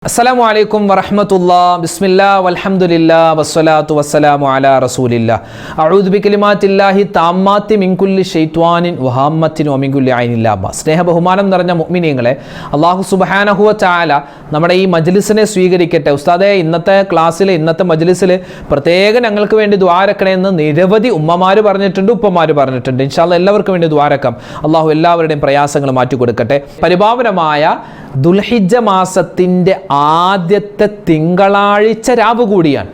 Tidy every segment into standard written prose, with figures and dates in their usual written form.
അസ്സലാമു അലൈക്കും വറഹ്മത്തുള്ളാഹി ബിസ്മില്ലാഹി വൽഹംദുലില്ലാഹി വസ്സലാത്തു വസ്സലാമു അലാ റസൂലില്ലാഹ് അഊദു ബികലിമാത്തില്ലാഹി താമ്മാത്തി മിൻ കുല്ലി ശൈത്വാനിൻ വഹമ്മത്തിൻ വമിൻ കുല്ലി ഐനിൻ ലാബ. സ്നേഹ ബഹുമാനം നിറഞ്ഞ മുഅ്മിനീങ്ങളെ, അല്ലാഹു സുബ്ഹാനഹു വ തആല നമ്മുടെ ഈ മജ്ലിസിനെ സ്വീകരിക്കട്ടെ. ഉസ്താദേ, ഇന്നത്തെ ക്ലാസ്സിൽ ഇന്നത്തെ മജ്ലിസിൽ പ്രത്യേകം ഞങ്ങൾക്ക് വേണ്ടി ദുആരക്കണമെന്ന് നിരവധി ഉമ്മമാര് പറഞ്ഞിട്ടുണ്ട്, ഉപ്പമാര് പറഞ്ഞിട്ടുണ്ട്. ഇൻഷാ അല്ലാഹ് എല്ലാവർക്കും വേണ്ടി ദുആരക്കാം. അല്ലാഹു എല്ലാവരുടെയും പ്രയാസങ്ങൾ മാറ്റി കൊടുക്കട്ടെ. പരിപാവനമായ ദുൽഹിജ്ജ മാസത്തിൻ്റെ ആദ്യത്തെ തിങ്കളാഴ്ച രാവ് കൂടിയാണ്.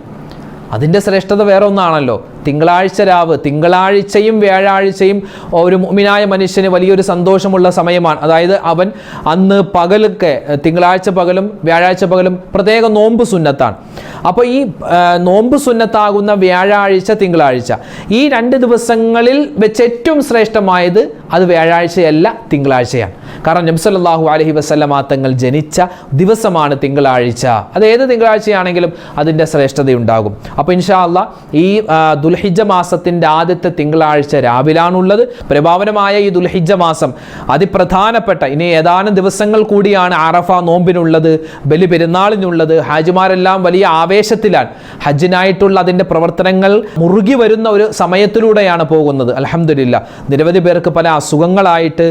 അതിൻ്റെ ശ്രേഷ്ഠത വേറെ ഒന്നാണല്ലോ. തിങ്കളാഴ്ച രാവ്, തിങ്കളാഴ്ചയും വ്യാഴാഴ്ചയും ഒരു മുഅ്മിനായ മനുഷ്യന് വലിയൊരു സന്തോഷമുള്ള സമയമാണ്. അതായത് അവൻ അന്ന് പകലൊക്കെ, തിങ്കളാഴ്ച പകലും വ്യാഴാഴ്ച പകലും പ്രത്യേക നോമ്പ് സുന്നത്താണ്. അപ്പോൾ ഈ നോമ്പ് സുന്നത്താകുന്ന വ്യാഴാഴ്ച, തിങ്കളാഴ്ച, ഈ രണ്ട് ദിവസങ്ങളിൽ വെച്ച് ഏറ്റവും ശ്രേഷ്ഠമായത് അത് വ്യാഴാഴ്ചയല്ല, തിങ്കളാഴ്ചയാണ്. കാരണം നബി സല്ലല്ലാഹു അലൈഹി വസല്ലമ തങ്ങൾ ജനിച്ച ദിവസമാണ് തിങ്കളാഴ്ച. അത് ഏത് തിങ്കളാഴ്ചയാണെങ്കിലും അതിൻ്റെ ശ്രേഷ്ഠതയുണ്ടാകും. അപ്പോൾ ഇൻഷാ അല്ലാഹ് ഈ ദുൽഹിജ്ജ മാസത്തിൻ്റെ ആദ്യത്തെ തിങ്കളാഴ്ച രാവിലാണുള്ളത്. പ്രഭാവനമായ ഈ ദുൽഹിജ്ജ മാസം അതിപ്രധാനപ്പെട്ട ഇനി ഏതാനും ദിവസങ്ങൾ കൂടിയാണ് അറഫ നോമ്പിനുള്ളത്, ബലി പെരുന്നാളിനുള്ളത്. ഹാജിമാരെല്ലാം വലിയ ആവേശത്തിലാണ്. ഹജ്ജിനായിട്ടുള്ള അതിൻ്റെ പ്രവർത്തനങ്ങൾ മുറുകി വരുന്ന ഒരു സമയത്തിലൂടെയാണ് പോകുന്നത്. അൽഹംദുലില്ലാ, നിരവധി പേർക്ക് പല അസുഖങ്ങളായിട്ട്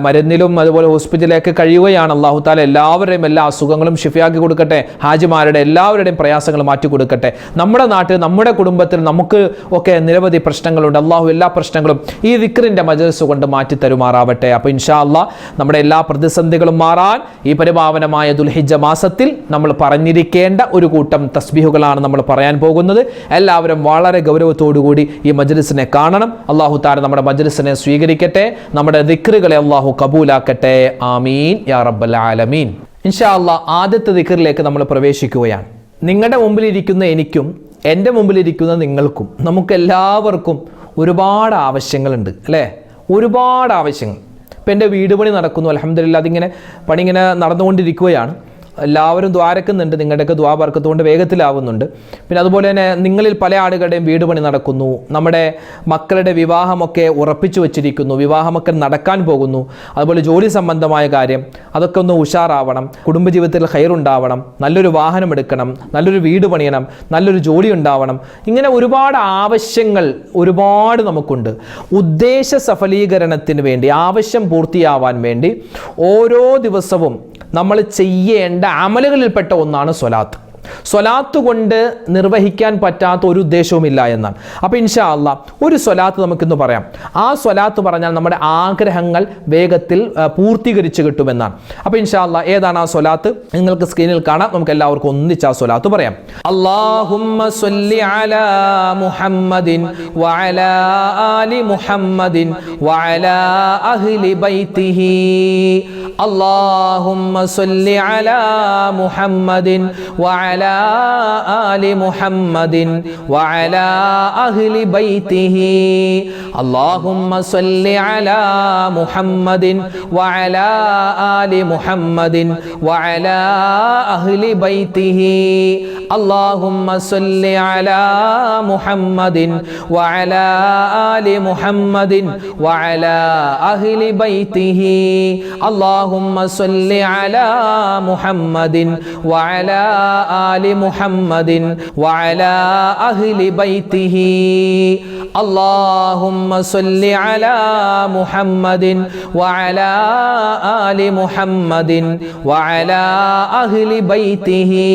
മരുന്നിലും അതുപോലെ ഹോസ്പിറ്റലിലേക്ക് കഴിയുകയാണ്. അല്ലാഹു തആല എല്ലാവരുടെയും എല്ലാ അസുഖങ്ങളും ഷിഫയാക്കി കൊടുക്കട്ടെ. ഹാജിമാരുടെ എല്ലാവരുടെയും പ്രയാസങ്ങൾ മാറ്റി കൊടുക്കട്ടെ. നമ്മുടെ നാട്ടിൽ, നമ്മുടെ കുടുംബത്തിൽ നമുക്ക് ഒക്കെ നിരവധി പ്രശ്നങ്ങളുണ്ട്. അല്ലാഹു എല്ലാ പ്രശ്നങ്ങളും ഈ ദിക്റിന്റെ മജ്‌ലിസ് കൊണ്ട് മാറ്റി തരുമാറാവട്ടെ. അപ്പോൾ ഇൻഷാ അല്ലാഹ് നമ്മുടെ എല്ലാ പ്രതിസന്ധികളും മാറാൻ ഈ പരിപാവനമായ ദുൽഹിജ്ജ മാസത്തിൽ നമ്മൾ പറഞ്ഞിരിക്കേണ്ട ഒരു കൂട്ടം തസ്ബീഹുകളാണ് നമ്മൾ പറയാൻ പോകുന്നത്. എല്ലാവരും വളരെ ഗൗരവത്തോടുകൂടി ഈ മജ്‌ലിസിനെ കാണണം. അല്ലാഹു തആല നമ്മുടെ മജ്‌ലിസിനെ സ്വീകരിക്കട്ടെ, നമ്മുടെ ദിക്റുകളെ അല്ലാഹു കബൂലാക്കട്ടെ. ആമീൻ യാ റബ്ബൽ ആലമീൻ. ഇൻഷാ അല്ലാഹ് ആദ്യത്തെ ദിക്റിലേക്ക് നമ്മൾ പ്രവേശിക്കുകയാണ്. നിങ്ങളുടെ മുമ്പിലിരിക്കുന്ന എനിക്കും എൻ്റെ മുമ്പിലിരിക്കുന്ന നിങ്ങൾക്കും നമുക്കെല്ലാവർക്കും ഒരുപാട് ആവശ്യങ്ങളുണ്ട്, അല്ലേ? ഒരുപാട് ആവശ്യങ്ങൾ. ഇപ്പം എൻ്റെ വീട് പണി നടക്കുന്നു, അൽഹംദുലില്ലാ. അതിങ്ങനെ പണി ഇങ്ങനെ നടന്നുകൊണ്ടിരിക്കുകയാണ്. എല്ലാവരും ദ്വാരക്കുന്നുണ്ട്, നിങ്ങളുടെയൊക്കെ ദ്വാ ബർക്കത്തുകൊണ്ട് വേഗത്തിലാവുന്നുണ്ട്. പിന്നെ അതുപോലെ തന്നെ നിങ്ങളിൽ പല ആളുകളുടെയും വീട് പണി നടക്കുന്നു. നമ്മുടെ മക്കളുടെ വിവാഹമൊക്കെ ഉറപ്പിച്ചു വച്ചിരിക്കുന്നു, വിവാഹമൊക്കെ നടക്കാൻ പോകുന്നു. അതുപോലെ ജോലി സംബന്ധമായ കാര്യം, അതൊക്കെ ഒന്ന് ഉഷാറാവണം. കുടുംബജീവിതത്തിൽ ഖൈറുണ്ടാവണം, നല്ലൊരു വാഹനം എടുക്കണം, നല്ലൊരു വീട് പണിയണം, നല്ലൊരു ജോലി ഉണ്ടാവണം. ഇങ്ങനെ ഒരുപാട് ആവശ്യങ്ങൾ ഒരുപാട് നമുക്കുണ്ട്. ഉദ്ദേശ സഫലീകരണത്തിന് വേണ്ടി, ആവശ്യം പൂർത്തിയാവാൻ വേണ്ടി ഓരോ ദിവസവും നമ്മൾ ചെയ്യേണ്ട അമലുകളിൽപ്പെട്ട ഒന്നാണ് സ്വലാത്ത്. സ്വലാത്ത് കൊണ്ട് നിർവഹിക്കാൻ പറ്റാത്ത ഒരു ഉദ്ദേശവുമില്ല എന്നാണ്. അപ്പോൾ ഇൻഷാ അല്ലാഹ് ഒരു സ്വലാത്ത് നമുക്കിന്ന് പറയാം. ആ സ്വലാത്ത് പറഞ്ഞാൽ നമ്മുടെ ആഗ്രഹങ്ങൾ വേഗത്തിൽ പൂർത്തീകരിച്ച് കിട്ടുമെന്നാണ്. അപ്പോൾ ഇൻഷാ അല്ലാഹ് ഏതാണ് ആ സ്വലാത്ത് നിങ്ങൾക്ക് സ്ക്രീനിൽ കാണാം. നമുക്ക് എല്ലാവർക്കും ഒന്നിച്ച് ആ സ്വലാത്ത് പറയാം. അല്ലാഹുമ്മ സ്വല്ലി അലാ മുഹമ്മദിൻ വഅലാ ആലി മുഹമ്മദിൻ വഅലാ അഹ്ലി ബൈതിഹി. അല്ലാഹുമ്മ സ്വല്ലി അലാ മുഹമ്മദിൻ വഅലാ ആലി മുഹമ്മദിൻ വഅലാ അഹ്ലി ബൈതിഹി. അല്ലാഹുമ്മ സ്വല്ലി അലാ മുഹമ്മദിൻ വഅലാ ആലി മുഹമ്മദിൻ വഅലാ അഹ്ലി ബൈതിഹി. അല്ലാഹുമ്മ സ്വല്ലി അലാ മുഹമ്മദിൻ വഅലാ ആലി മുഹമ്മദിൻ വഅലാ അഹ്ലി ബൈതിഹി. അല്ലാഹുമ്മ സ്വല്ലി അലാ മുഹമ്മദിൻ വഅലാ ആലി മുഹമ്മദിൻ വഅലാ അഹ്ലി ബൈതിഹി. അല്ലാഹുമ്മ സ്വല്ലി അലാ മുഹമ്മദിൻ വഅലാ ആലി മുഹമ്മദിൻ വഅലാ അഹ്ലി ബൈതിഹി.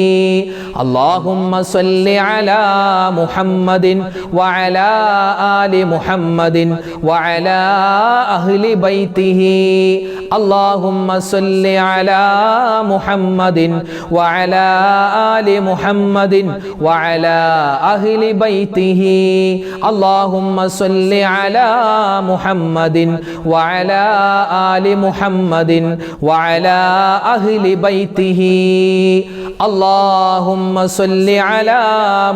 അല്ലാഹുമ്മ സ്വല്ലി അലാ മുഹമ്മദിൻ വഅലാ ആലി മുഹമ്മദിൻ വഅലാ അഹ്ലി ബൈതിഹി. അല്ലാഹുമ്മ സ്വല്ലി അലാ മുഹമ്മദിൻ വഅലാ ആലി മുഹമ്മദിൻ വഅലാ അഹ്ലി ബൈതിഹി. അല്ലാഹുമ്മ സ്വല്ലി അലാ മുഹമ്മദിൻ വഅലാ ആലി മുഹമ്മദിൻ വഅലാ അഹ്ലി ബൈതിഹി. അല്ലാഹുമ്മ സ്വല്ലി അലാ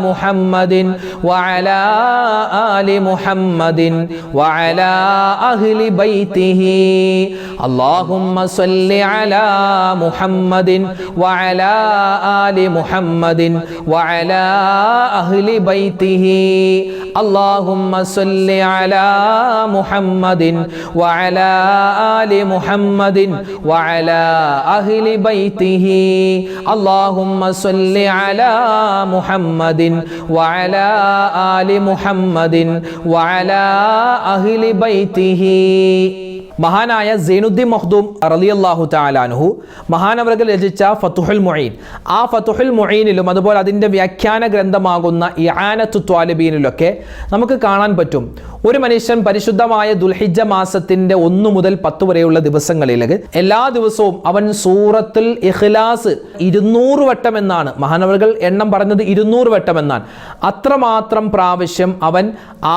മുഹമ്മദിൻ വഅലാ ആലി മുഹമ്മദിൻ വഅലാ അഹ്ലി ബൈതിഹി. അല്ലാഹുമ്മ സ്വല്ലി അലാ മുഹമ്മദിൻ വഅലാ ആലി മുഹമ്മദിൻ വഅലാ അഹ്ലി ബൈതിഹി അല്ലാഹുമ്മ സ്വല്ലി അലാ മുഹമ്മദിൻ വഅലാ ആലി മുഹമ്മദിൻ വഅലാ അഹ്ലി ബൈതിഹി അല്ലാഹുമ്മ സ്വല്ലി അലാ മുഹമ്മദിൻ വഅലാ ആലി മുഹമ്മദിൻ വഅലാ അഹ്ലി ബൈതിഹി. മഹാനായ സൈനുദ്ദീൻ മഖ്ദൂം റളിയല്ലാഹു തആല അൻഹു മഹാനവറുകൾ രചിച്ച ഫതുഹുൽ മുഈൻ, ആ ഫതുഹുൽ മുഈനിലും അതുപോലെ അതിൻ്റെ വ്യാഖ്യാന ഗ്രന്ഥമാകുന്ന ഇആനത്തു ത്വാലിബീനിലൊക്കെ നമുക്ക് കാണാൻ പറ്റും, ഒരു മനുഷ്യൻ പരിശുദ്ധമായ ദുൽഹിജ്ജ മാസത്തിൻ്റെ 1 മുതൽ 10 വരെയുള്ള ദിവസങ്ങളിൽ എല്ലാ ദിവസവും അവൻ സൂറത്തുൽ ഇഖ്ലാസ് 200 വട്ടം എന്നാണ് മഹാനവറുകൾ എണ്ണം പറഞ്ഞത്, 200 വട്ടം എന്നാണ്. അത്രമാത്രം പ്രാവശ്യം അവൻ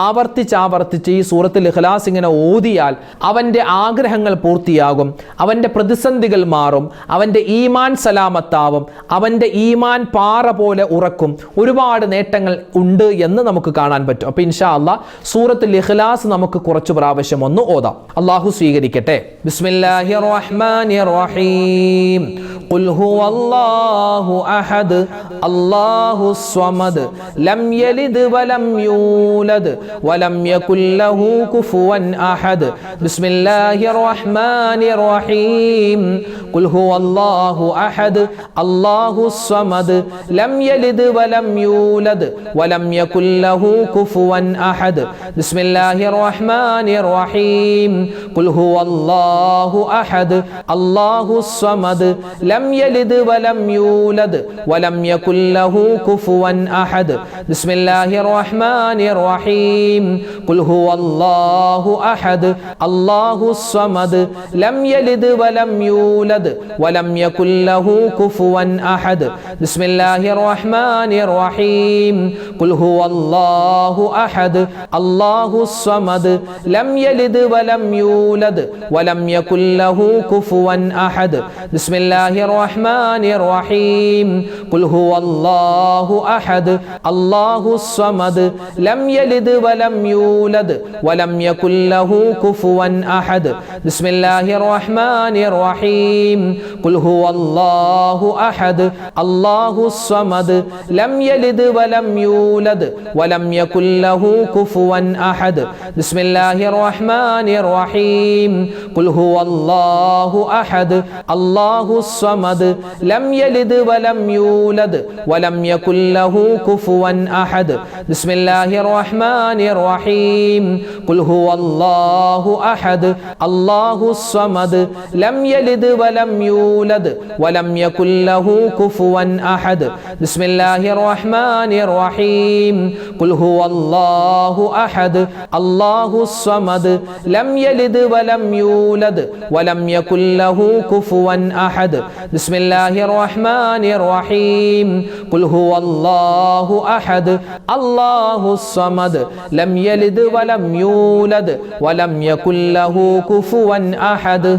ആവർത്തിച്ച് ഈ സൂറത്തുൽ ഇഖ്ലാസ് ഇങ്ങനെ ഓതിയാൽ അവൻ്റെ ആഗ്രഹങ്ങൾ പൂർത്തിയാകും, അവൻ്റെ പ്രതിസന്ധികൾ മാറും, അവൻ്റെ ഈമാൻ സലാമത്താവും, അവൻ്റെ ഈമാൻ പാറ പോലെ ഉറക്കും, ഒരുപാട് നേട്ടങ്ങൾ ഉണ്ട് എന്ന് നമുക്ക് കാണാൻ പറ്റും. അപ്പോൾ ഇൻഷാ അല്ലാഹ് സൂറത്തുൽ ഇഖ്ലാസ് നമുക്ക് കുറച്ച് പ്രാവശ്യം ഒന്ന് ഓതാം. അല്ലാഹു സ്വീകരിക്കട്ടെ. ബിസ്മില്ലാഹിർ റഹ്മാനിർ റഹീം. ഖുൽ ഹുവല്ലാഹു അഹദ് അല്ലാഹുസ് സ്വമദ് ലം യലിദ് വലം യൂലദ് വലം യകുൽ ലഹു കുഫുവൻ അഹദ്. ബിസ്മില്ലാഹിർ റഹ്മാനിർ റഹീം. ഖുൽ ഹുവല്ലാഹു അഹദ് അല്ലാഹുസ് സ്വമദ് ലം യലിദ് വലം യൂലദ് വലം യകുൽ ലഹു കുഫുവൻ അഹദ്. ബിസ്മില്ലാഹിർ റഹ്മാനിർ റഹീം. ഖുൽ ഹുവല്ലാഹു അഹദ് അല്ലാഹുസ് സ്വമദ് ലം യലിദ് വലം യൂലദ് വലം യകുൽ ലഹു കുഫുവൻ അഹദ്. ബിസ്മില്ലാഹിർ റഹ്മാനിർ റഹീം. ഖുൽ ഹുവല്ലാഹു അഹദ് അല്ലാഹുസ് സ്വമദ് ലം യലിദ് വലം യൂലദ് വലം യകുൽ ലഹു കുഫുവൻ അഹദ്. ബിസ്മില്ലാഹിർ റഹ്മാനിർ റഹീം. ഖുൽ ഹുവല്ലാഹു അഹദ് അല്ലാഹുസ് സ്വമദ് ലം യലിദ് വലം യൂലദ് വലം യകുൽ ലഹു കുഫുവൻ അഹദ്. ബിസ്മില്ലാഹിർ റഹ്മാനിർ റഹീം. ഖുൽ ഹുവല്ലാഹു അഹദ് അല്ലാഹുസ് സ്വമദ് ലം യലിദ് വലം യൂലദ് വലം യകുൽ ലഹു കുഫുവൻ അഹദ്. ബിസ്മില്ലാഹിർ റഹ്മാനിർ റഹീം. ഖുൽ ഹുവല്ലാഹു അഹദ് അല്ലാഹുസ് സ്വമദ് ലം യലിദ് വലം യൂലദ് വലം യകുൽ ലഹു കുഫുവൻ അഹദ്. ബിസ്മില്ലാഹിർ റഹ്മാനിർ റഹീം. ഖുൽ ഹുവല്ലാഹു അഹദ് അല്ലാഹുസ് സ്വമദ് ലം യലിദ് വലം യൂലദ് വലം യകുൽ ലഹു കുഫുവൻ അഹദ്. ബിസ്മില്ലാഹിർ റഹ്മാനിർ റഹീം. ഖുൽ ഹുവല്ലാഹു അഹദ് അല്ലാഹുസ് സ്വമദ് ലം യലിദ് വലം യൂലദ് വലം യകുൽ ലഹു കുഫുവൻ അഹദ്. ബിസ്മില്ലാഹിർ റഹ്മാനിർ റഹീം. ഖുൽ ഹുവല്ലാഹു അഹദ് അല്ലാഹുസ് സ്വമദ് ലം യലിദ് വലം യൂലദ് വലം യകുൽ ലഹു കുഫുവൻ അഹദ്. ബിസ്മില്ലാഹിർ റഹ്മാനിർ റഹീം. ഖുൽ ഹുവല്ലാഹു അഹദ് അല്ലാഹുസ് സ്വമദ് ലം യലിദ് വലം യൂലദ് വലം യകുൽ ലഹു കുഫുവൻ അഹദ്.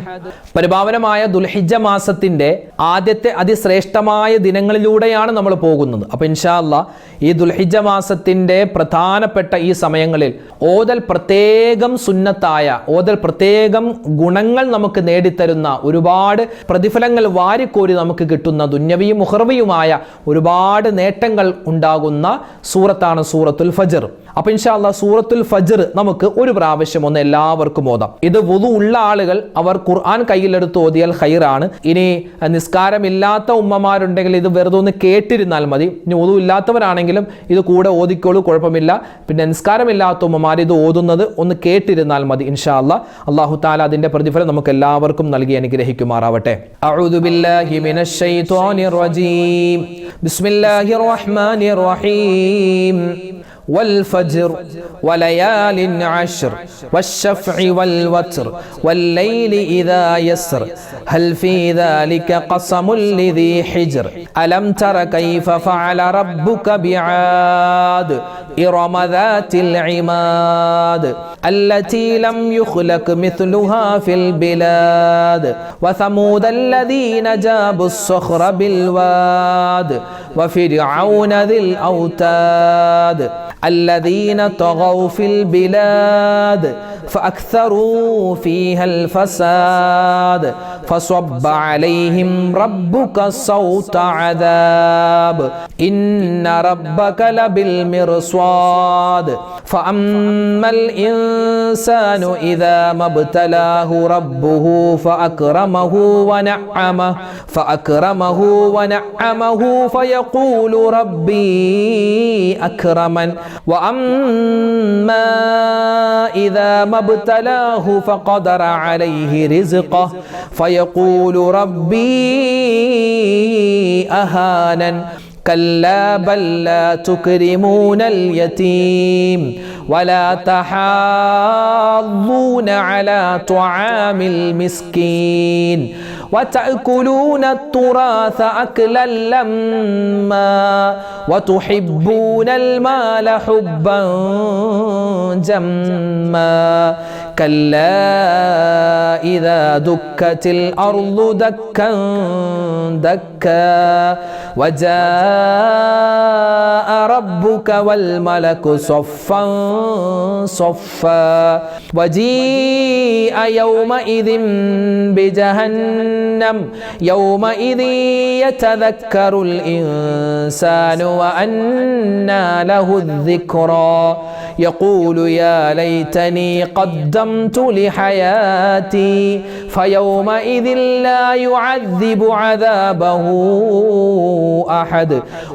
പരിപാവനമായ ദുൽഹിജ്ജ മാസത്തിന്റെ ആദ്യത്തെ അതിശ്രേഷ്ഠമായ ദിനങ്ങളിലൂടെയാണ് നമ്മൾ പോകുന്നത്. അപ്പോൾ ഇൻഷാ അല്ലാഹ് ഈ ദുൽഹിജ്ജ മാസത്തിന്റെ പ്രധാനപ്പെട്ട ഈ സമയങ്ങളിൽ ഓതൽ പ്രത്യേകം സുന്നത്തായ, ഓതൽ പ്രത്യേകം ഗുണങ്ങൾ നമുക്ക് നേടിത്തരുന്ന, ഒരുപാട് പ്രതിഫലങ്ങൾ വാരിക്കോരി നമുക്ക് കിട്ടുന്ന ദുന്യവിയും മുഖർവിയുമായ ഒരുപാട് നേട്ടങ്ങൾ ഉണ്ടാകുന്ന സൂറത്താണ് സൂറത്തുൽ ഫജ്ർ. അപ്പോൾ ഇൻഷാ അല്ലാഹ് സൂറത്തുൽ ഫജ്ർ നമുക്ക് ഒരു പ്രാവശ്യം ഒന്ന് എല്ലാവർക്കും ഓതാം. ഇത് വുളു ഉള്ള ആളുകൾ അവർ ഖുർആൻ കയ്യിലെടുത്ത് ഓതിയാൽ ഖൈറാണ്. ഇനി നിസ്കാരമില്ലാത്ത ഉമ്മമാരുണ്ടെങ്കിൽ ഇത് വെറുതെ ഒന്ന് കേട്ടിരുന്നാൽ മതി. ഇനി വുളു ഇല്ലാത്തവരാണെങ്കിലും ഇത് കൂടെ ഓതിക്കോളൂ, കുഴപ്പമില്ല. പിന്നെ നിസ്കാരമില്ലാത്ത ഉമ്മമാർ ഇത് ഓതുന്നത് ഒന്ന് കേട്ടിരുന്നാൽ മതി. ഇൻഷാ അല്ലാഹ് അല്ലാഹു തആല അതിന്റെ പ്രതിഫലം നമുക്ക് എല്ലാവർക്കും നൽകി അനുഗ്രഹിക്കുമാറാവട്ടെ. അഊദു ബില്ലാഹി മിനശ് ശൈത്വാനിർ റജീം. ബിസ്മില്ലാഹിർ റഹ്മാനിർ റഹീം. والفجر وليال عشر والشفع والوتر والليل إذا يسر هل في ذلك قسم لذي حجر ألم تر كيف فعل ربك بعاد إرم ذات العماد التي لم يخلق مثلها في البلاد وثمود الذين جابوا الصخر بالواد وفرعون ذي الأوتاد الذين طغوا في البلاد فأكثروا فيها الفساد فصب عليهم ربك صوت عذاب إن ربك لبالمرصاد فأما الإنسان إذا ما ابتلاه ربه فأكرمه ونعمه فيقول ربي أكرمن وأما إذا ما ابتلاه فقدر عليه رزقه فيقول ربي أهانن كلا بل لا تكرمون اليتيم ولا تحاضون على طعام المسكين وتأكلون التراث أكلا لما وتحبون المال حبا جما كلا إذا دكت الأرض دكا دكا وجاء ربك والملك صفا صفا وجيء يومئذ بجهنم يومئذ يتذكر الإنسان وأنى له الذكرى يقول يا ليتني قدمت لحياتي فيومئذ لا يعذب عذابه أحد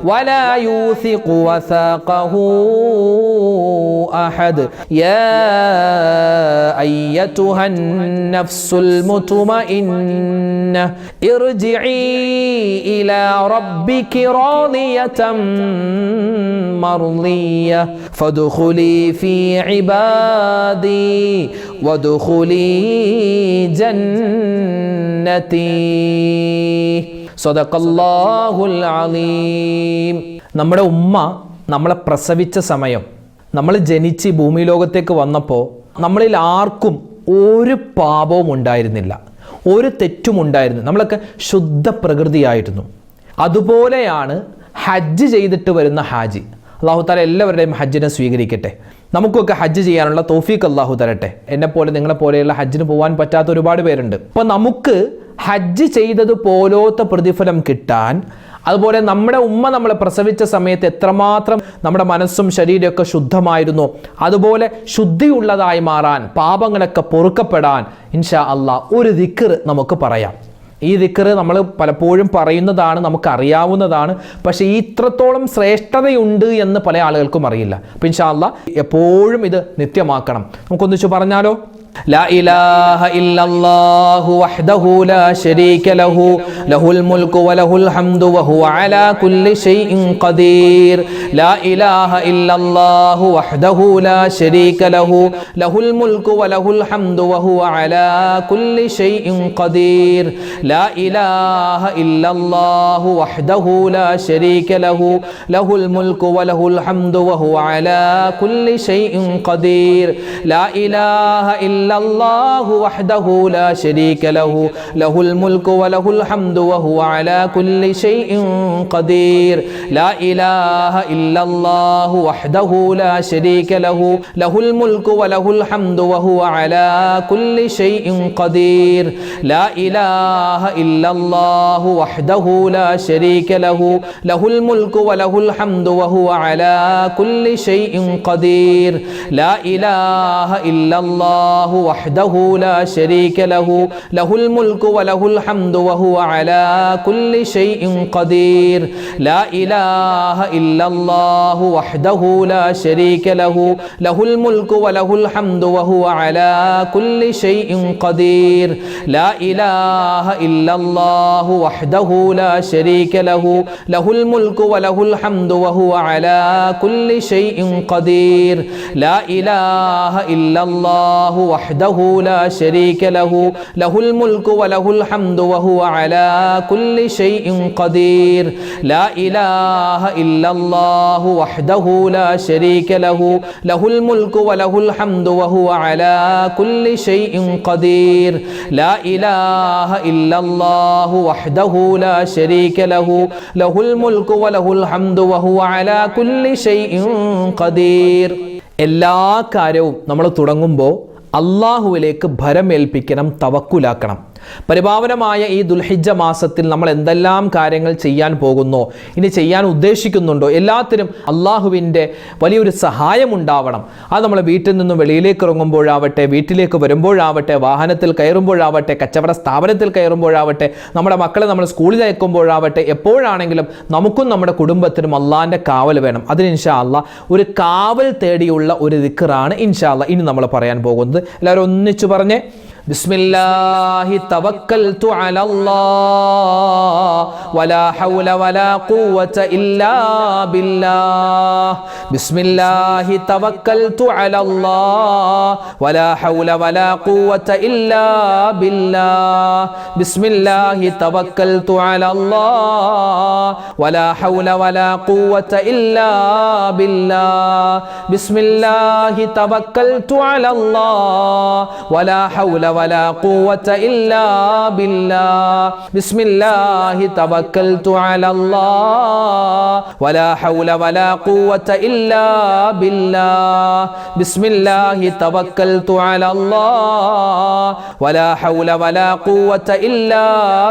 ولا يوثق وثاقه أحد يا أيتها النفس المطمئنة ارجعي إلى ربك راضية مرضية فادخلي في عبادي وادخلي جنتي സദഖല്ലാഹുൽ അലീം. നമ്മുടെ ഉമ്മ നമ്മളെ പ്രസവിച്ച സമയം, നമ്മൾ ജനിച്ച് ഭൂമി ലോകത്തേക്ക് വന്നപ്പോൾ നമ്മളിൽ ആർക്കും ഒരു പാപവും ഉണ്ടായിരുന്നില്ല, ഒരു തെറ്റും ഉണ്ടായിരുന്നു. നമ്മളൊക്കെ ശുദ്ധ പ്രകൃതിയായിരുന്നു. അതുപോലെയാണ് ഹജ്ജ് ചെയ്തിട്ട് വരുന്ന ഹാജി. അല്ലാഹു തആല എല്ലാവരുടെയും ഹജ്ജിനെ സ്വീകരിക്കട്ടെ. നമുക്കൊക്കെ ഹജ്ജ് ചെയ്യാനുള്ള തൗഫീഖ് അല്ലാഹു തരട്ടെ. എന്നെപ്പോലെ നിങ്ങളെപ്പോലെയുള്ള ഹജ്ജിന് പോകാൻ പറ്റാത്ത ഒരുപാട് പേരുണ്ട്. അപ്പോൾ നമുക്ക് ഹജ്ജ് ചെയ്തത് പോലത്തെ പ്രതിഫലം കിട്ടാൻ, അതുപോലെ നമ്മുടെ ഉമ്മ നമ്മളെ പ്രസവിച്ച സമയത്ത് എത്രമാത്രം നമ്മുടെ മനസ്സും ശരീരമൊക്കെ ശുദ്ധമായിരുന്നു, അതുപോലെ ശുദ്ധിയുള്ളതായി മാറാൻ, പാപങ്ങളൊക്കെ പൊറുക്കപ്പെടാൻ ഇൻഷാ അല്ലാഹ് ഒരു ദിക്ർ നമുക്ക് പറയാം. ഈ ദിക്ർ നമ്മൾ പലപ്പോഴും പറയുന്നതാണ്, നമുക്കറിയാവുന്നതാണ്. പക്ഷേ ഈ ഇത്രത്തോളം ശ്രേഷ്ഠതയുണ്ട് എന്ന് പല ആളുകൾക്കും അറിയില്ല. അപ്പോൾ ഇൻഷാ അല്ലാഹ് എപ്പോഴും ഇത് നിത്യമാക്കണം. നമുക്കൊന്നിച്ച് പറഞ്ഞാലോ? لا إله إلا الله وحده لا شريك له له الملك وله الحمد وهو على كل شيء قدير لا إله إلا الله وحده لا شريك له له الملك وله الحمد وهو على كل شيء قدير لا إله إلا الله وحده لا شريك له له الملك وله الحمد وهو على كل شيء قدير لا إله إلا الله وحده لا شريك له له الملك وله الحمد وهو على كل شيء قدير لا إله إلا الله وحده لا شريك له له الملك وله الحمد وهو على كل شيء قدير لا إله إلا الله وحده لا شريك له له الملك وله الحمد وهو على كل شيء قدير لا إله إلا الله وحده لا شريك له له الملك وله الحمد وهو على كل شيء قدير لا إله إلا الله وحده لا شريك له له الملك وله الحمد وهو على كل شيء قدير لا إله إلا الله وحده لا شريك له له الملك وله الحمد وهو على كل شيء قدير لا إله إلا الله وحده لا شريك له له الملك وله الحمد وهو على كل شيء قدير لا إله إلا الله وحده لا شريك له له الملك وله الحمد وهو على كل شيء قدير لا إله إلا الله وحده لا شريك له له الملك وله الحمد وهو على كل شيء قدير. എല്ലാ കാര്യവും നമ്മൾ തുടങ്ങുമ്പോൾ അള്ളാഹുവിലേക്ക് ഭരമേൽപ്പിക്കണം, തവക്കുലാക്കണം. പരിപാവനമായ ഈ ദുൽഹിജ്ജ മാസത്തിൽ നമ്മൾ എന്തെല്ലാം കാര്യങ്ങൾ ചെയ്യാൻ പോകുന്നോ, ഇനി ചെയ്യാൻ ഉദ്ദേശിക്കുന്നുണ്ടോ, എല്ലാത്തിനും അള്ളാഹുവിൻ്റെ വലിയൊരു സഹായം ഉണ്ടാവണം. അത് നമ്മൾ വീട്ടിൽ നിന്നും വെളിയിലേക്ക് ഇറങ്ങുമ്പോഴാവട്ടെ, വീട്ടിലേക്ക് വരുമ്പോഴാവട്ടെ, വാഹനത്തിൽ കയറുമ്പോഴാവട്ടെ, കച്ചവട സ്ഥാപനത്തിൽ കയറുമ്പോഴാവട്ടെ, നമ്മുടെ മക്കളെ നമ്മൾ സ്കൂളിൽ അയക്കുമ്പോഴാവട്ടെ, എപ്പോഴാണെങ്കിലും നമുക്കും നമ്മുടെ കുടുംബത്തിനും അള്ളാഹിൻ്റെ കാവൽ വേണം. അതിന് ഇൻഷാ അല്ലാ ഒരു കാവൽ തേടിയുള്ള ഒരു ദിക്റാണ് ഇൻഷാ അല്ലാ ഇനി നമ്മൾ പറയാൻ പോകുന്നത്. എല്ലാവരും ഒന്നിച്ചു പറഞ്ഞേ, ബിസ്മില്ലാഹി തവക്കൽതു അലല്ലാഹ് വലാ ഹൗല വലാ ഖുവത ഇല്ലാ ബില്ലാഹ്. ബിസ്മില്ലാഹി തവക്കൽതു അലല്ലാഹ് വലാ ഹൗല വലാ ഖുവത ഇല്ലാ ബില്ലാഹ്. ബിസ്മില്ലാഹി തവക്കൽതു അലല്ലാഹ് വലാ ഹൗല വലാ ഖുവത ഇല്ലാ ബില്ലാഹ്. ബിസ്മില്ലാഹി തവക്കൽതു അലല്ലാഹ് വലാ ഹൗല ولا قوة إلا بالله. بسم الله توكلت على الله ولا حول ولا قوة إلا بالله. بسم الله توكلت على الله ولا حول ولا قوة إلا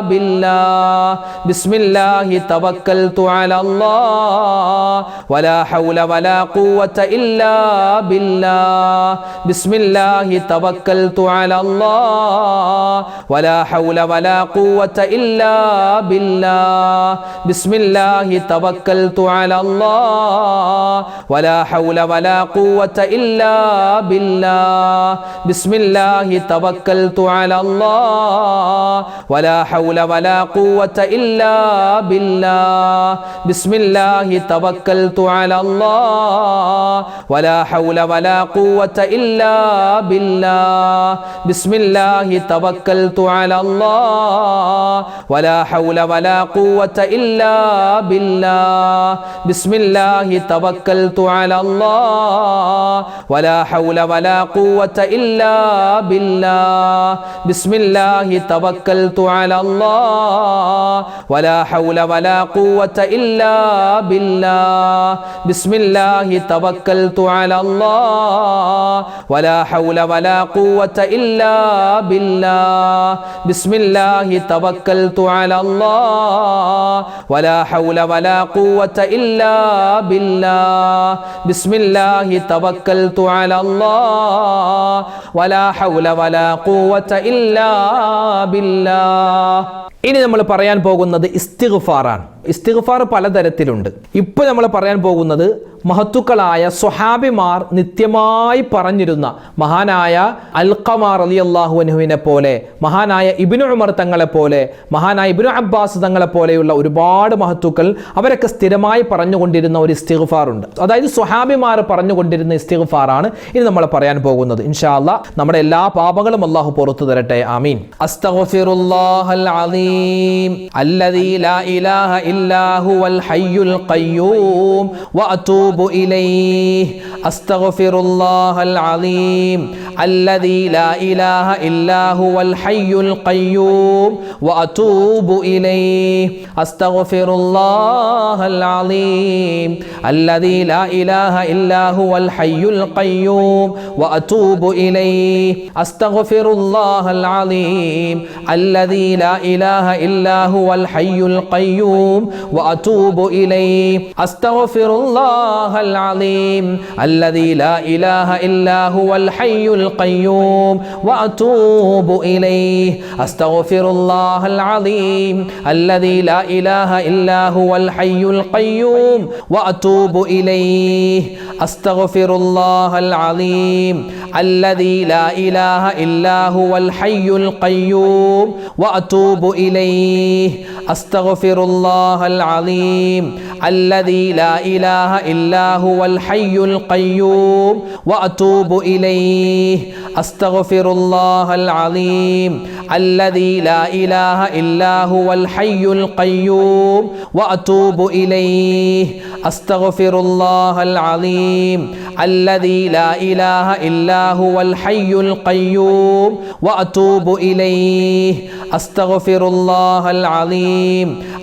بالله. بسم الله توكلت على الله ولا حول ولا قوة إلا بالله. بسم الله توكلت على الله ولا حول ولا قوة إلا بالله. بسم الله توكلت على الله ولا حول ولا قوة إلا بالله. بسم الله توكلت على الله ولا حول ولا قوة إلا بالله. بسم الله توكلت على الله ولا حول ولا قوة إلا بالله. بسم الله توكلت على الله ولا حول ولا قوة إلا بالله. بسم الله توكلت على الله ولا حول ولا قوة إلا بالله. بسم الله توكلت على الله ولا حول ولا قوة إلا بالله. بسم الله توكلت على الله ولا حول ولا قوة إلا بالله. بسم الله توكلت على الله ولا حول ولا قوة إلا بالله. بسم الله توكلت على الله ولا حول ولا قوة إلا بالله. ഇനി നമ്മൾ പറയാൻ പോകുന്നത് ഇസ്തിഗ്ഫാറാണ്. ഇസ്തിഗ്ഫാർ പലതരത്തിലുണ്ട്. ഇപ്പോൾ നമ്മൾ പറയാൻ പോകുന്നത് മഹത്തുക്കളായ സ്വഹാബിമാർ നിത്യമായി പറഞ്ഞിരുന്ന മഹാനായ അൽഖമ റളിയല്ലാഹു അൻഹുവിനെ പോലെ, മഹാനായ ഇബ്നു ഉമർ തങ്ങളെ പോലെ, മഹാനായ ഇബ്നു അബ്ബാസ് തങ്ങളെ പോലെയുള്ള ഒരുപാട് മഹത്തുക്കൾ അവരൊക്കെ സ്ഥിരമായി പറഞ്ഞുകൊണ്ടിരുന്ന ഒരു ഇസ്തിഗ്ഫാറുണ്ട്. അതായത് സ്വഹാബിമാർ പറഞ്ഞുകൊണ്ടിരുന്ന ഇസ്തിഗ്ഫാറാണ് ഇനി നമ്മൾ പറയാൻ പോകുന്നത്. ഇൻഷാ അല്ലാഹ് നമ്മുടെ എല്ലാ പാപങ്ങളും അല്ലാഹു പുറത്തു തരട്ടെ. ആമീൻ. അസ്തഗ്ഫിറുല്ലാഹൽ അലീം അല്ലദീ ലാ ഇലാഹ ഇല്ലാ ഹുവൽ ഹയ്യുൽ ഖയ്യൂം വഅതൂബു إليه. أستغفر الله العظيم الذي لا إله إلا هو الحي القيوم وأتوب إليه. أستغفر الله العظيم الذي لا إله إلا هو الحي القيوم وأتوب إليه. أستغفر الله العظيم الذي لا إله إلا هو الحي القيوم وأتوب إليه. أستغفر الله العظيم الذي لا إله إلا هو الحي القيوم وأتوب إليه. أستغفر الله العظيم الذي لا إله إلا هو الحي القيوم وأتوب إليه. أستغفر الله العظيم الذي لا إله إلا هو الحي القيوم وأتوب إليه. أستغفر الله العظيم الذي لا إله إلا هو الحي القيوم وأتوب إليه. أستغفر الله العظيم الذي لا إله إلا هو الحي القيوم وأتوب إليه. أستغفر الله العظيم الذي لا إله إلا هو الحي القيوم وأتوب إليه. أستغفر الله العظيم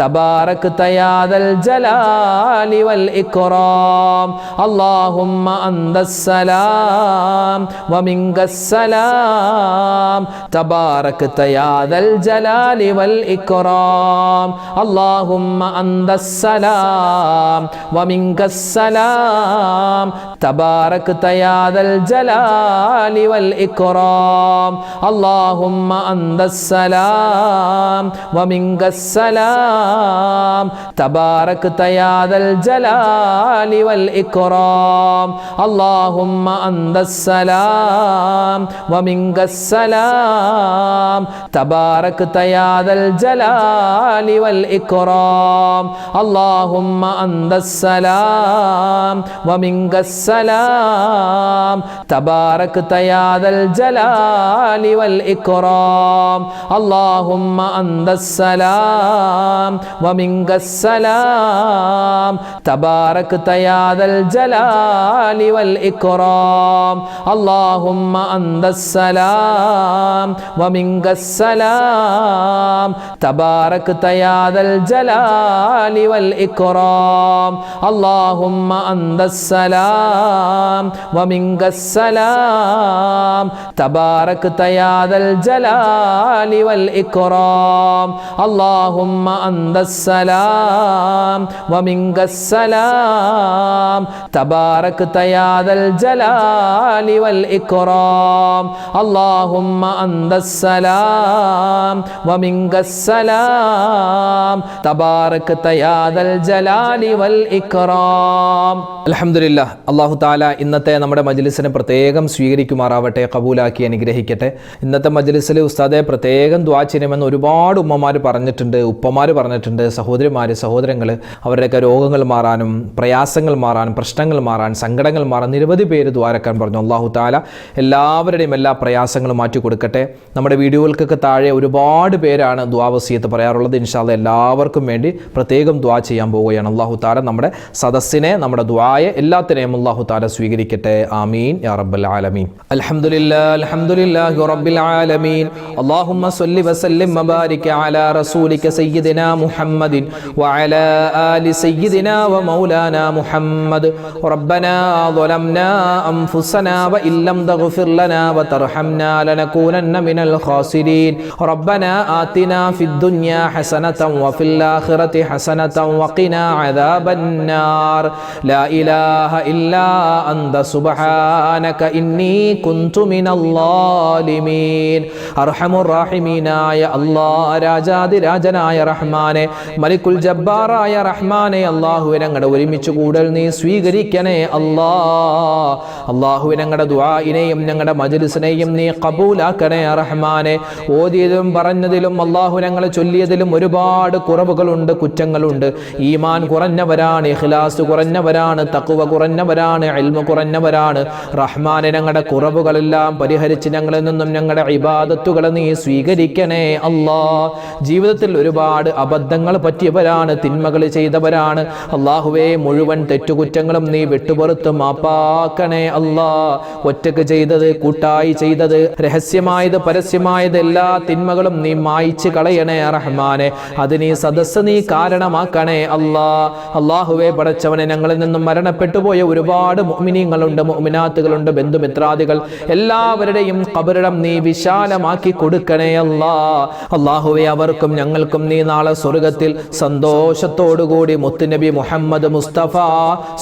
تباركت يا ذا الجلال والإكرام اللهم أنت السلام ومنك السلام تباركت يا ذا الجلال والإكرام اللهم أنت السلام ومنك السلام تباركت يا ذا الجلال والإكرام اللهم أنت السلام ومنك السلام تباركت يا ذا الجلال والإكرام اللهم أنت السلام ومنك السلام تباركت يا ذا الجلال والإكرام اللهم أنت السلام ومنك السلام تباركت يا ذا الجلال والإكرام اللهم أنت السلام ومنك السلام تباركت يا ذا الجلال والإكرام اللهم أنت السلام ومنك السلام تباركت يا ذا الجلال والإكرام اللهم أنت السلام ومنك السلام تباركت يا ذا الجلال والإكرام اللهم أنت السلام ومنك السلام تباركت يا ذا الجلال والإكرام اللهم أنت السلام ومنك السلام تباركت يا ذا الجلال والإكرام അൽഹംദുലില്ലാഹ്. അല്ലാഹു തആല ഇന്നത്തെ നമ്മുടെ മജ്ലിസിനെ പ്രത്യേകം സ്വീകരിക്കുമാറാവട്ടെ, കബൂലാക്കി അനുഗ്രഹിക്കട്ടെ. ഇന്നത്തെ മജ്ലിസിൽ ഉസ്താദെ പ്രത്യേകം ദുആ ചെയ്യണമെന്ന് ഒരുപാട് ഉമ്മമാർ പറഞ്ഞിട്ടുണ്ട്, ഉപ്പമാർ പറഞ്ഞിട്ടുണ്ട്, സഹോദരിമാർ, സഹോദരങ്ങൾ അവരുടെയൊക്കെ രോഗങ്ങൾ മാറാനും പ്രയാസങ്ങൾ മാറാനും പ്രശ്നങ്ങൾ മാറാൻ സങ്കടങ്ങൾ മാറാൻ നിരവധി പേര് ദുആരക്കാൻ പറഞ്ഞു. അല്ലാഹു തആല എല്ലാവരുടെയും എല്ലാ പ്രയാസങ്ങളും മാറ്റി കൊടുക്കട്ടെ. നമ്മുടെ വീഡിയോകൾക്കൊക്കെ താഴെ ഒരുപാട് പേരാണ് ദുആ വസിയത്ത് പറയാറുള്ളത്. ഇൻഷാ അല്ലാഹ് എല്ലാവർക്കും വേണ്ടി പ്രത്യേകം ദുആ ചെയ്യാൻ പോവുകയാണ്. അല്ലാഹു തആല നമ്മുടെ സദസ്സിനെ, നമ്മുടെ ദുആയെ എല്ലാത്തിനെയും അല്ലാഹു തആല സ്വീകരിക്കട്ടെ. ആമീൻ യാ റബ്ബൽ ആലമീൻ. അൽഹംദുലില്ലാഹി റബ്ബിൽ ആലമീൻ. അല്ലാഹുമ്മ സ്വല്ലി വസല്ലിം വബാരിക് അലാ റസൂലിക സയ്യിദിനാ മുഹമ്മദിൻ വഅലാ ആലി സയ്യിദിനാ വമൗലാനാ മുഹമ്മദ്. റബ്ബനാ ളലംനാ അൻഫുസനാ വഇല്ലം തഗ്ഫിർ ലനാ വതർഹംനാ ലനകൂനന്ന മിനൽ ഖാസിരീൻ. റബ്ബനാ ആതിനാ ഫിദ് ദുനിയാ ഹസനതൻ വഫിൽ ആഖിറതി ഹസനതൻ വഖിനാ അദാബന്നാർ. ലാ ഇലാഹ ഇല്ലാ അൻത സുബ്ഹാനക ഇന്നി കുന്തു മിനൽ ളാലിമീൻ. അർഹമുർ റഹീമീനായ അല്ലാഹ്, രാജാതിരാജനായ റഹ്മാനെ, മലിക്കുൽ ജബ്ബാറായ റഹ്മാനെ, അല്ലാഹുവേ ഞങ്ങളുടെ ഒരുമിച്ച് കൂടൽ നീ സ്വീകരിക്കണേ അല്ലാഹ്. അല്ലാഹുവേ ഞങ്ങളുടെ ദുആഇനെയും ഞങ്ങളുടെ മജ്ലിസിനെയും നീ ഖബൂലാക്കണേ റഹ്മാനെ. ഓതിയതിലും പറഞ്ഞതിലും അല്ലാഹു ഞങ്ങളെ ചൊല്ലിയതിലും ഒരുപാട് കുറവുകളുണ്ട്, കുറ്റങ്ങളുണ്ട്. ഈമാൻ കുറഞ്ഞവരാണ്, ഇഖ്ലാസ് കുറഞ്ഞവരാണ്, തഖ്വ കുറഞ്ഞവരാണ്, ഇൽമു കുറഞ്ഞവരാണ്. റഹ്മാനെ ഞങ്ങളുടെ കുറവുകളെല്ലാം പരിഹരിച്ച് ഞങ്ങളിൽ നിന്നും ഞങ്ങളുടെ ഇബാദത്തുകളെ നീ സ്വീകരിക്കണേ അല്ലാഹ്. ജീവിതത്തിൽ ഒരുപാട് അബദ്ധങ്ങൾ പറ്റിയവരാണ്, തിന്മകൾ ചെയ്തവരാണ്. അല്ലാഹുവേ മുഴുവൻ തെറ്റുകുറ്റങ്ങളും നീ വിട്ടുപുറത്ത് മാപ്പാക്കണേ അല്ലാഹ്. ഒറ്റക്ക് ചെയ്തത്, കൂട്ടായി ചെയ്തത്, രഹസ്യമായത്, പരസ്യമായത് എല്ലാ തിന്മകളും നീ മായ്ച്ച് കളയണേ റഹ്മാനെ. അത് നീ സദസ്സ് നീ കാരണമാക്കണേ അല്ലാഹ്. അല്ലാഹുവേ പടച്ചവനെ, ഞങ്ങളിൽ നിന്നും മരണപ്പെട്ടു പോയ ഒരുപാട് മുഅ്മിനീങ്ങളുണ്ട്, മുഅ്മിനാത്തുകളുണ്ട്, ബന്ധുമിത്രാദികൾ എല്ലാവരുടെയും ഖബറിടം നീ വിശാലമാക്കി കൊടുക്കണേ അല്ലാഹ്. അല്ലാഹുവേ അവർക്കും ഞങ്ങൾക്കും നീ നാളെ സ്വർഗ്ഗത്തിൽ സന്തോഷത്തോടുകൂടി മുത്തുനബി മുഹമ്മദ് മുസ്തഫ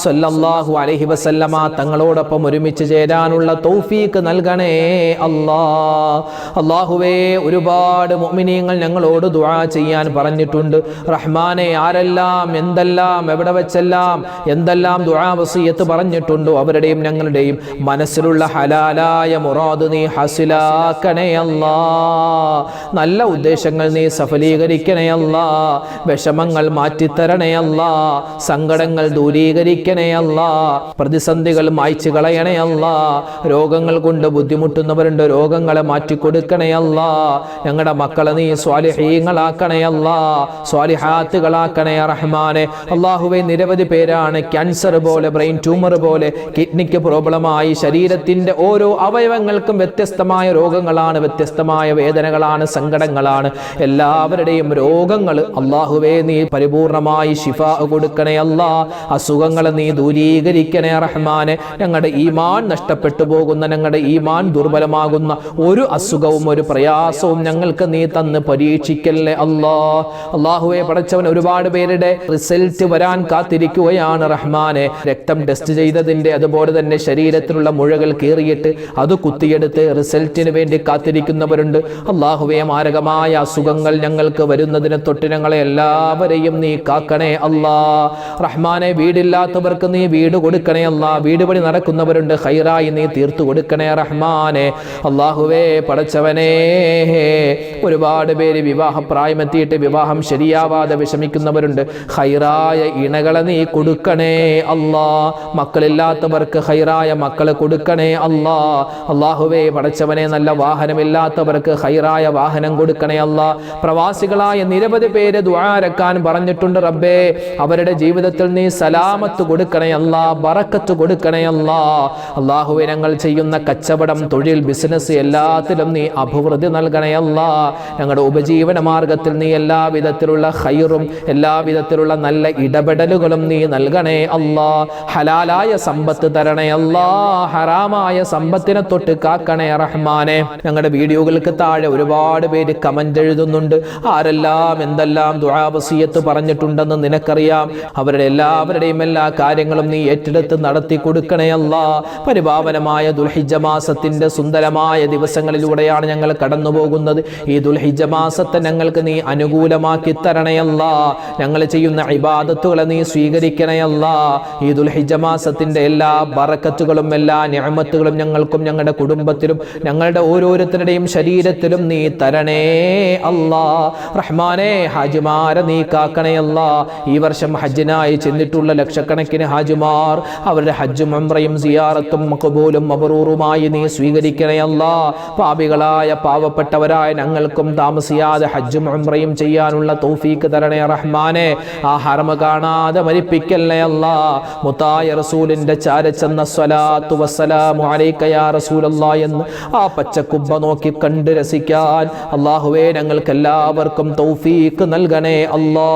സല്ലല്ലാഹു അലൈഹി വസല്ലമ തങ്ങളോടൊപ്പം ഒരുമിച്ച് ചേരാനുള്ള തൗഫീഖ് നൽകണേ അല്ലാഹ്. അല്ലാഹുവേ ഒരുപാട് മുഅ്മിനീങ്ങൾ ഞങ്ങളോട് ദുആ ചെയ്യാൻ പറഞ്ഞിട്ടുണ്ട് റഹ്മാനെ. ആരെല്ലാം എന്തെല്ലാം എവിടെ വെച്ചെല്ലാം എന്തെല്ലാം ദുആ വസിയത്ത് പറഞ്ഞിട്ടുണ്ടോ അവരുടെയും ഞങ്ങളുടെയും മനസ്സിലുള്ള ഹലാലായ മുറാദ് നീ ഹസിലാക്കണേ അല്ലാഹ്. നല്ല ഉദ്ദേശങ്ങൾ നീ സഫലീകരിക്കണേ അല്ലാഹ്. വിഷമങ്ങൾ മാറ്റിത്തരണേ അല്ലാഹ്. സങ്കടങ്ങൾ ദൂരീകരിക്കണേ അല്ലാഹ്. പ്രതിസന്ധികൾ മായ്ച്ചു കളയണേ അല്ലാഹ്. രോഗങ്ങൾ കൊണ്ട് ബുദ്ധിമുട്ടുന്നവരുണ്ട്, രോഗങ്ങളെ മാറ്റിക്കൊടുക്കണേ അല്ലാഹ്. ഞങ്ങളുടെ മക്കളെ നീ സ്വാലിഹീങ്ങളാക്കണേ അല്ലാഹ്, സ്വാലിഹാത്തുകളാക്കണേ റഹ്മാനെ. അല്ലാഹുവേ നിരവധി പേരാണ് ക്യാൻസർ പോലെ, ബ്രെയിൻ ട്യൂമർ പോലെ, കിഡ്നിക്ക് പ്രോബ്ലമായി, ശരീരത്തിന്റെ ഓരോ അവയവങ്ങൾക്കും വ്യത്യസ്തമായ രോഗങ്ങളാണ്, വ്യത്യസ്തമായ വേദനകളാണ്, സങ്കടങ്ങളാണ്. എല്ലാവരുടെയും രോഗ രോഗങ്ങൾ അല്ലാഹുവേ നീ പരിപൂർണമായി ശിഫാ കൊടുക്കണേ അല്ലാ. അസുഖങ്ങൾ നീ ദൂരീകരിക്കണേ റഹ്മാനെ. ഞങ്ങളുടെ ഈമാൻ നഷ്ടപ്പെട്ടു പോകുന്ന, ഞങ്ങളുടെ ഈമാൻ ദുർബലമാകുന്ന ഒരു അസുഖവും ഒരു പ്രയാസവും ഞങ്ങൾക്ക് നീ തന്ന് പരീക്ഷിക്കല്ലേ അല്ലാ. അല്ലാഹുവേ പടച്ചവൻ, ഒരുപാട് പേരുടെ റിസൾട്ട് വരാൻ കാത്തിരിക്കുകയാണ് റഹ്മാനെ. രക്തം ടെസ്റ്റ് ചെയ്തതിന്റെ, അതുപോലെ തന്നെ ശരീരത്തിലുള്ള മുഴകൾ കീറിയിട്ട് അത് കുത്തിയെടുത്ത് റിസൾട്ടിന് വേണ്ടി കാത്തിരിക്കുന്നവരുണ്ട്. അല്ലാഹുവേ മാരകമായ അസുഖങ്ങൾ ഞങ്ങൾക്ക് വരുന്നതിനെ തൊട്ട് ഞങ്ങളെ എല്ലാവരെയും നീ കാക്കണേ അല്ലാ. റഹ്മാനെ, വീടില്ലാത്തവർക്ക് നീ വീട് കൊടുക്കണേ അല്ലാ. വീട് പണി നടക്കുന്നവരുണ്ട്, ഖൈറായി നീ തീർത്തു കൊടുക്കണേ റഹ്മാനെ. അല്ലാഹുവേ പടച്ചവനേ, ഒരുപാട് പേര് വിവാഹപ്രായമെത്തിയിട്ട് വിവാഹം ശരിയാവാതെ വിഷമിക്കുന്നവരുണ്ട്. ഖൈറായ ഇണകളെ നീ കൊടുക്കണേ അല്ലാ. മക്കളില്ലാത്തവർക്ക് ഖൈറായ മക്കളെ കൊടുക്കണേ അല്ലാ. അല്ലാഹുവേ പടച്ചവനെ, നല്ല വാഹനമില്ലാത്തവർക്ക് ഖൈറായ വാഹനം കൊടുക്കണേ അല്ലാ. പ്രവാസികളായ നിരവധി പേര് ദുആരക്കാൻ പറഞ്ഞിട്ടുണ്ട് റബ്ബേ. അവരുടെ ജീവിതത്തിൽ നീ സലാമത്ത് കൊടുക്കണേ അല്ലാ, ബറക്കത്ത് കൊടുക്കണേ അല്ലാ. അല്ലാഹുവേ, ഞങ്ങൾ ചെയ്യുന്ന കച്ചവടം, തൊഴിൽ, ബിസിനസ് എല്ലാത്തിലും നീ അഭിവൃദ്ധി നൽകണേ അല്ലാ. ഞങ്ങളുടെ ഉപജീവന മാർഗത്തിൽ നീ എല്ലാവിധത്തിലുള്ള ഖൈറും എല്ലാവിധത്തിലുള്ള നല്ല ഇടപെടലുകളും നീ നൽകണേ അല്ലാ. ഹലാലായ സമ്പത്ത് തരണേ അല്ലാ. ഹറാമായ സമ്പത്തിനെ തൊട്ട് കാക്കണേ റഹ്മാനെ. ഞങ്ങളുടെ വീഡിയോകൾക്ക് താഴെ ഒരുപാട് പേര് കമന്റ് എഴുതുന്നുണ്ട്. ആരെല്ലാം എന്തെല്ലാം ദുആ വസിയത്ത് പറഞ്ഞിട്ടുണ്ടെന്ന് നിനക്കറിയാം. അവരുടെ എല്ലാവരുടെയും എല്ലാ കാര്യങ്ങളും നീ ഏറ്റെടുത്ത് നടത്തി കൊടുക്കണേ അല്ലാ. പരിപാവനമായ ദുൽഹിജ്ജ മാസത്തിന്റെ സുന്ദരമായ ദിവസങ്ങളിലൂടെയാണ് ഞങ്ങൾ കടന്നു പോകുന്നത്. ഈ ദുൽഹിജ്ജ മാസത്തെ ഞങ്ങൾക്ക് നീ അനുകൂലമാക്കി തരണേ അല്ലാ. ഞങ്ങൾ ചെയ്യുന്ന ഇബാദത്തുകളെ നീ സ്വീകരിക്കണേ അല്ലാ. ഈ ദുൽഹിജ്ജ മാസത്തിന്റെ എല്ലാ ബറക്കത്തുകളും എല്ലാ നിഅമത്തുകളും ഞങ്ങൾക്കും ഞങ്ങളുടെ കുടുംബത്തിലും ഞങ്ങളുടെ ഓരോരുത്തരുടെയും ശരീരത്തിലും നീ തരണേ അല്ലാ. റഹ്മാനെ, ഹാജിമാരെ നീ കാക്കണേ അല്ലാ. ഈ വർഷം ഹജ്ജിനായി ചെന്നിട്ടുള്ള ലക്ഷക്കണക്കിന് ഹാജിമാർ അവരുടെ ഹജ്ജും ഉംറയും സിയാറത്തും മഖബൂലും മബ്റൂറുമായി നീ സ്വീകരിക്കണേ അല്ലാ. പാപികളായ പാവപ്പെട്ടവരായ ഞങ്ങൾക്കും താമസിയാതെ ഹജ്ജും ഉംറയും ചെയ്യാനുള്ള തൗഫീക്ക് തരണേ റഹ്മാനെ. ആ ഹറമ കാണാതെ മരിപ്പിക്കല്ലേ അല്ലാ. മുത്തായ റസൂലിന്റെ ചാരച്ചെന്ന സ്വലാത്തു വസ്സലാമു അലൈക യാ റസൂലല്ലാഹ് എന്ന് ആ പച്ചക്കുബ്ബ നോക്കി കണ്ട് രസിക്കാൻ അല്ലാഹുവേ ഞങ്ങൾക്ക് എല്ലാവർക്കും തൗഫീക്ക് നൽകണേ അല്ലാ.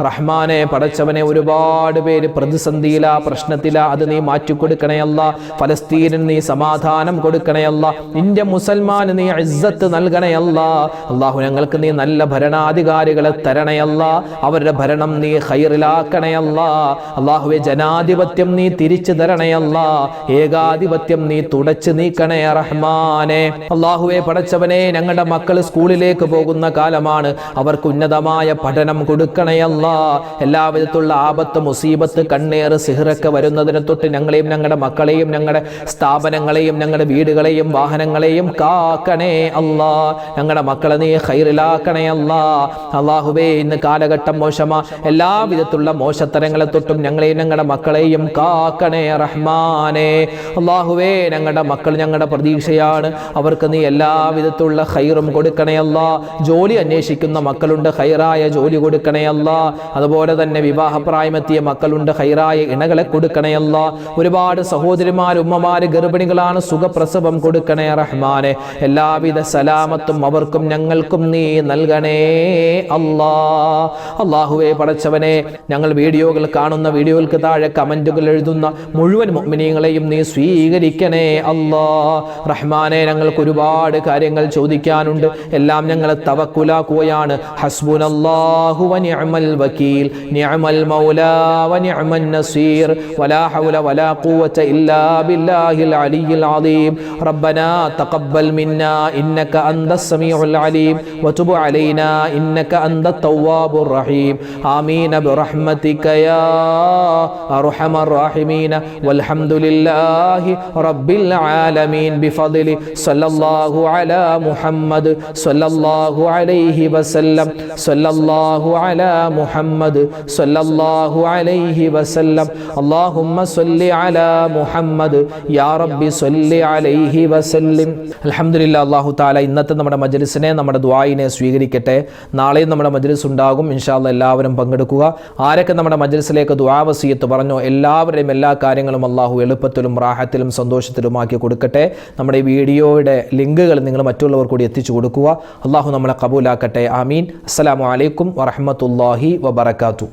റഹ്മാനെ പടച്ചവനെ, ഒരുപാട് പേര് പ്രതിസന്ധിയിലാ, പ്രശ്നത്തിലാ, അത് നീ മാറ്റിക്കൊടുക്കണേ അല്ലാ. ഫലസ്തീനിന് നീ സമാധാനം കൊടുക്കണേ അല്ലാ. ഇന്ത്യ മുസൽമാന് നീ ഇസ്സത്ത് നൽകണേ അല്ലാ. അല്ലാഹു, ഞങ്ങൾക്ക് നീ നല്ല ഭരണാധികാരികളെ തരണേ അല്ലാ. അവരുടെ ഭരണം നീ ഖൈറിലാക്കണേ അല്ലാ. അല്ലാഹുവേ, ജനാധിപത്യം നീ തിരിച്ചു തരണേ അല്ലാ. ഏകാധിപത്യം നീ തുടച്ചു നീക്കണേ റഹ്മാനെ. അല്ലാഹുവേ പടച്ചവനെ, ഞങ്ങളുടെ മക്കൾ സ്കൂളിലേക്ക് പോകുന്ന കാലമാണ്. അവർക്ക് ഉന്നതമായ പഠനം കൊടുക്കണേ അല്ലാ. എല്ലാവിധത്തിലുള്ള ആപത്ത്, മുസീബത്ത്, കണ്ണേറ്, സിഹ്റൊക്കെ വരുന്നതിനെ തൊട്ട് ഞങ്ങളെയും ഞങ്ങളുടെ മക്കളെയും ഞങ്ങളുടെ സ്ഥാപനങ്ങളെയും ഞങ്ങളുടെ വീടുകളെയും വാഹനങ്ങളെയും കാക്കണേ അല്ലാ. ഞങ്ങളുടെ മക്കളെ നീ ഖൈറിലാക്കണേ അല്ലാ. അല്ലാഹുവേ, ഇന്ന് കാലഘട്ടം മോശമാ. എല്ലാവിധത്തിലുള്ള മോശത്തരങ്ങളെ തൊട്ടും ഞങ്ങളെയും ഞങ്ങളുടെ മക്കളെയും കാക്കണേ റഹ്മാനെ. അല്ലാഹുവേ, ഞങ്ങളുടെ മക്കൾ ഞങ്ങളുടെ പ്രതീക്ഷയാണ്. അവർക്ക് നീ എല്ലാവിധത്തിലുള്ള ഖൈറും കൊടുക്കണേ അല്ലാ. ജോലി അന്വേഷിക്കുന്ന മക്കളുണ്ട്, ഖൈറായ ജോലി കൊടുക്കണേ അല്ലാ. അതുപോലെ തന്നെ വിവാഹപ്രായമെത്തിയ മക്കളുണ്ട്, ഖൈറായ ഇണകളെ കൊടുക്കണേ അല്ലാ. ഒരുപാട് സഹോദരിമാർ, ഉമ്മമാര് ഗർഭിണികളാണ്, സുഖപ്രസവം കൊടുക്കണേ റഹ്മാനെ. എല്ലാവിധ സലാമത്തും അവർക്കും ഞങ്ങൾക്കും നീ നൽകണേ അല്ലാ. അല്ലാഹുവേ പടച്ചവനെ, ഞങ്ങൾ വീഡിയോകൾ കാണുന്ന, വീഡിയോകൾക്ക് താഴെ കമന്റുകൾ എഴുതുന്ന മുഴുവൻ മുഅ്മിനീങ്ങളെയും നീ സ്വീകരിക്കണേ അല്ലാ. റഹ്മാനെ, ഞങ്ങൾക്ക് ഒരുപാട് കാര്യങ്ങൾ ചോദിക്കാനുണ്ട്. എല്ലാം ഞങ്ങൾ തവക്കുലാക്കുകയാണ്. ഹസ്ബുനല്ലാഹു വ നിഅമൽ വകീൽ, നിഅമൽ മൗലാ വ നിഅമൻ നസീർ, വലാ ഹൗല വലാ ഖുവത ഇല്ലാ ബില്ലാഹിൽ അലിയിൽ അദീം. റബ്ബനാ തഖബ്ബൽ മിന്നാ ഇന്നക അന്തസ് സമീഉൽ അലീം വതുബ് അലൈനാ ഇന്നക അന്തത് തവ്വാബുർ റഹീം. ആമീൻ ബിറഹ്മതിക യാ അർഹമർ റഹീമീൻ. വൽഹംദുലില്ലാഹി റബ്ബിൽ ആലമീൻ. ബിഫദ്ലി സല്ലല്ലാഹു അലാ മുഹമ്മദ് സല്ലല്ലാഹു അലൈഹി വസല്ലം. സല്ലല്ലാഹു അലാ മുഹമ്മദ് സല്ലല്ലാഹു അലൈഹി വസല്ലം. അല്ലാഹുമ്മ സ്വല്ലി അലാ മുഹമ്മദ് യാ റബ്ബി സ്വല്ലി അലൈഹി വസല്ലം. അൽഹംദുലില്ലാ. അല്ലാഹു തആല ഇന്നത്തെ നമ്മുടെ മജ്ലിസിനെ, നമ്മുടെ ദുആയിനെ സ്വീകരിക്കട്ടെ. നാളെയും നമ്മുടെ മജ്ലിസ് ഉണ്ടാകും. ഇൻഷാ അല്ലാഹ് എല്ലാവരും പങ്കെടുക്കുക. ആരൊക്കെ നമ്മുടെ മജ്ലിസിലേക്ക് ദുആ വസിയത്ത് പറഞ്ഞോ എല്ലാവരുടെയും എല്ലാ കാര്യങ്ങളും അല്ലാഹു എളുപ്പത്തിലും റാഹത്തിലും സന്തോഷത്തിലുമാക്കി കൊടുക്കട്ടെ. നമ്മുടെ ഈ വീഡിയോയുടെ ലിങ്കുകൾ നിങ്ങൾ മറ്റുള്ളവർ കൂടി എത്തിച്ചു കൊടുക്കുക. അല്ലാഹു നമ്മളെ കബൂലാക്കട്ടെ. ആമീൻ. അസ്സലാമു അലൈക്കും വറഹ്മത്തുള്ളാഹി വബറകാതുഹു.